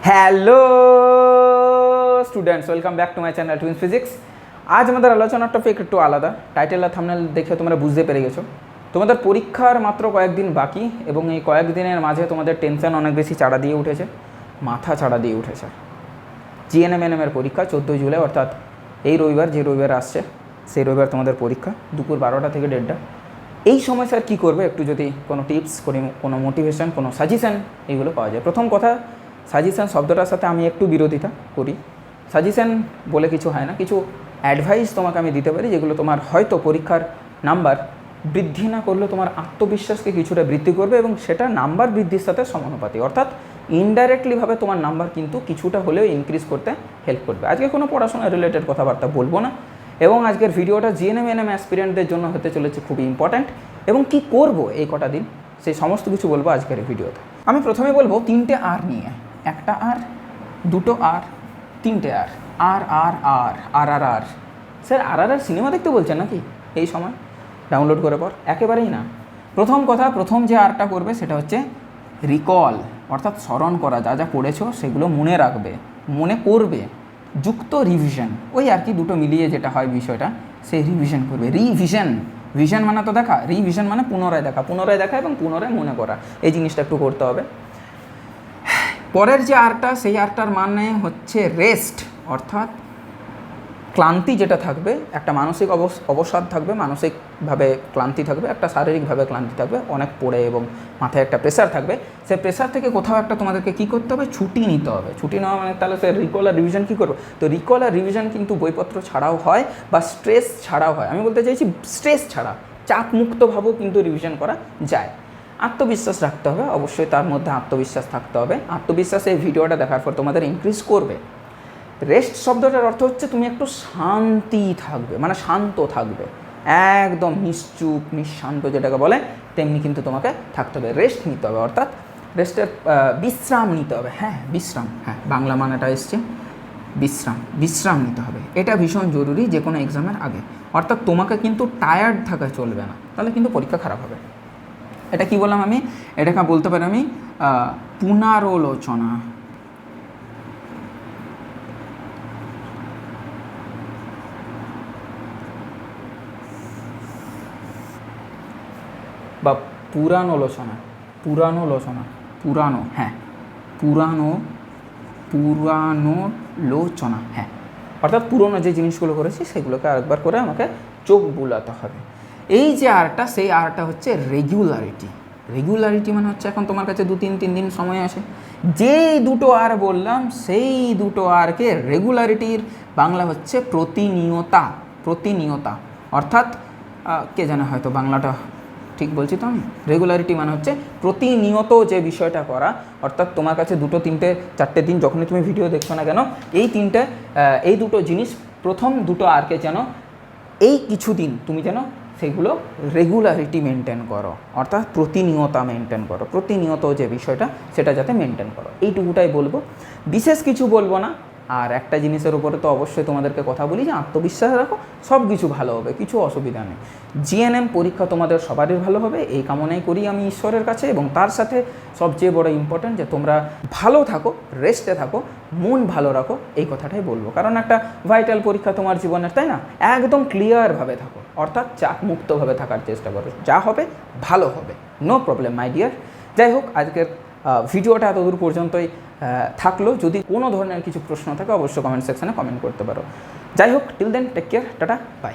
Hello students, welcome back to my channel twins physics. আজ আমাদের আলোচনার টপিক একটু আলাদা। টাইটেল আর থাম্বনেল দেখে তোমরা বুঝতে পেরে গেছো তোমাদের পরীক্ষার মাত্র কয়েকদিন বাকি, এবং এই কয়েকদিনের মাঝে তোমাদের টেনশন অনেক বেশি চাড়া দিয়ে উঠেছে, মাথা চাড়া দিয়ে উঠেছে। জিএনএমএনএমের পরীক্ষা 14 জুলাই, অর্থাৎ এই রবিবার, যে রবিবার আসছে সেই রবিবার তোমাদের পরীক্ষা, দুপুর 12টা থেকে 1:30টা। এই সময় স্যার কী করবে, একটু যদি কোনো টিপস, কোনো মোটিভেশন, কোনো সাজেশান এইগুলো পাওয়া যায়। প্রথম কথা, সাজেশান শব্দটার সাথে আমি একটু বিরোধিতা করি। সাজেশান বলে কিছু হয় না, কিছু অ্যাডভাইস তোমাকে আমি দিতে পারি, যেগুলো তোমার হয়তো পরীক্ষার নাম্বার বৃদ্ধি না করলেও তোমার আত্মবিশ্বাসকে কিছুটা বৃদ্ধি করবে, এবং সেটা নাম্বার বৃদ্ধির সাথে সমানুপাতিক, অর্থাৎ ইনডাইরেক্টলিভাবে তোমার নাম্বার কিন্তু কিছুটা হলেও ইনক্রিজ করতে হেল্প করবে। আজকে কোনো পড়াশোনা রিলেটেড কথাবার্তা বলবো না, এবং আজকের ভিডিওটা জিএনএমএনএম অ্যাসপিরেন্টদের জন্য হতে চলেছে খুবই ইম্পর্ট্যান্ট, এবং কি করব এই কটা দিন সেই সমস্ত কিছু বলবো আজকের ভিডিওতে। আমি প্রথমে বলবো 3টে আর নিয়ে, একটা আর, দুটো আর, 3টে আর। আর আর আর আর আর আর স্যার আর আর আর সিনেমা দেখতে বলছেন নাকি এই সময় ডাউনলোড করে পর? একেবারেই না। প্রথম কথা, প্রথম যে আরটা করবে সেটা হচ্ছে রিকল, অর্থাৎ স্মরণ করা, যা যা পড়েছো সেগুলো মনে রাখবে, মনে করবে, যুক্ত রিভিশন, ওই আর কি দুটো মিলিয়ে যেটা হয় বিষয়টা, সেই রিভিশন করবে। রিভিশন, ভিশন মানে তো দেখা, রিভিশন মানে পুনরায় দেখা এবং পুনরায় মনে করা, এই জিনিসটা একটু করতে হবে। পরের যে আরটা, সেই আরটার মানে হচ্ছে রেস্ট, অর্থাৎ ক্লান্তি যেটা থাকবে, একটা মানসিক অবসাদ থাকবে, মানসিকভাবে ক্লান্তি থাকবে, একটা শারীরিকভাবে ক্লান্তি থাকবে, অনেক পড়ে এবং মাথায় একটা প্রেশার থাকবে। সেই প্রেশার থেকে কোথাও একটা তোমাদেরকে কী করতে হবে, ছুটি নিতে হবে। ছুটি নেওয়া মানে তাহলে সে রিকল আর রিভিশন কী করবো? তো রিকল আর রিভিশন কিন্তু বইপত্র ছাড়াও হয়, বা স্ট্রেস ছাড়াও হয়। আমি বলতে চাইছি স্ট্রেস ছাড়া, চাপমুক্তভাবেও কিন্তু রিভিশন করা যায়। আত্মবিশ্বাস রাখতে হবে, অবশ্যই তার মধ্যে আত্মবিশ্বাস থাকতে হবে। আত্মবিশ্বাস এই ভিডিওটা দেখার পর তোমাদের ইনক্রিজ করবে। রেস্ট শব্দটার অর্থ হচ্ছে তুমি একটু শান্তি থাকবে, মানে শান্ত থাকবে, একদম নিশ্চুপ নিঃশান্ত যেটাকে বলে, তেমনি কিন্তু তোমাকে থাকতে হবে। রেস্ট নিতে হবে, অর্থাৎ রেস্টের বিশ্রাম নিতে হবে। হ্যাঁ, বিশ্রাম, হ্যাঁ, বাংলা মানেটা এসছে বিশ্রাম নিতে হবে। এটা ভীষণ জরুরি যে কোনো এক্সামের আগে। অর্থাৎ তোমাকে কিন্তু টায়ার্ড থাকা চলবে না, তাহলে কিন্তু পরীক্ষা খারাপ হবে। এটা কি বললাম আমি? এটাকে বলতে পারি আমি পুনরালোচনা, বা পুরানোলোচনা, পুরানোলোচনা, হ্যাঁ, অর্থাৎ পুরনো যে জিনিসগুলো করেছি সেগুলোকে আরেকবার করে আমাকে চোখ বুলাতে হবে। এই যে আরটা, সেই আরটা হচ্ছে রেগুলারিটি মানে হচ্ছে এখন তোমার কাছে 2-3 দিন সময় আছে, যেই দুটো আর বললাম সেই দুটো আরকে রেগুলারিটির বাংলা হচ্ছে প্রতিনিয়তা, অর্থাৎ কে জানে হয়তো বাংলাটা ঠিক বলছি তো আমি। রেগুলারিটি মানে হচ্ছে প্রতিনিয়ত যে বিষয়টা করা, অর্থাৎ তোমার কাছে 2-3-4টে দিন যখনই তুমি ভিডিও দেখছো না কেন, এই দুটো জিনিস, প্রথম দুটো আরকে যেন এই কিছুদিন তুমি যেন সেগুলো রেগুলারিটি মেনটেন করো, অর্থাৎ প্রতিনিয়তা মেনটেন করো, প্রতিনিয়ত যে বিষয়টা সেটা যাতে মেনটেন করো, এইটুকুটাই বলবো, বিশেষ কিছু বলবো না। আর একটা জিনিসের উপরে তো অবশ্যই তোমাদেরকে কথা বলি যে আত্মবিশ্বাস রাখো, সব কিছু ভালো হবে, কিছু অসুবিধা নেই। জিএনএম পরীক্ষা তোমাদের সবারই ভালো হবে, এই কামনাই করি আমি ঈশ্বরের কাছে, এবং তার সাথে সবচেয়ে বড় ইম্পর্ট্যান্ট যে তোমরা ভালো থাকো, রেস্টে থাকো, মন ভালো রাখো, এই কথাটাই বলবো। কারণ একটা ভাইটাল পরীক্ষা তোমার জীবনের, তাই না? একদম ক্লিয়ারভাবে থাকো, অর্থাৎ চাপমুক্তভাবে থাকার চেষ্টা করো, যা হবে ভালো হবে, নো প্রবলেম মাই ডিয়ার। যাই হোক, আজকের ভিডিওটা এতদূর পর্যন্তই থাকলো। যদি কোনো ধরনের কিছু প্রশ্ন থাকে অবশ্যই কমেন্ট সেকশানে কমেন্ট করতে পারো। যাই হোক, till then, take care, tata, by.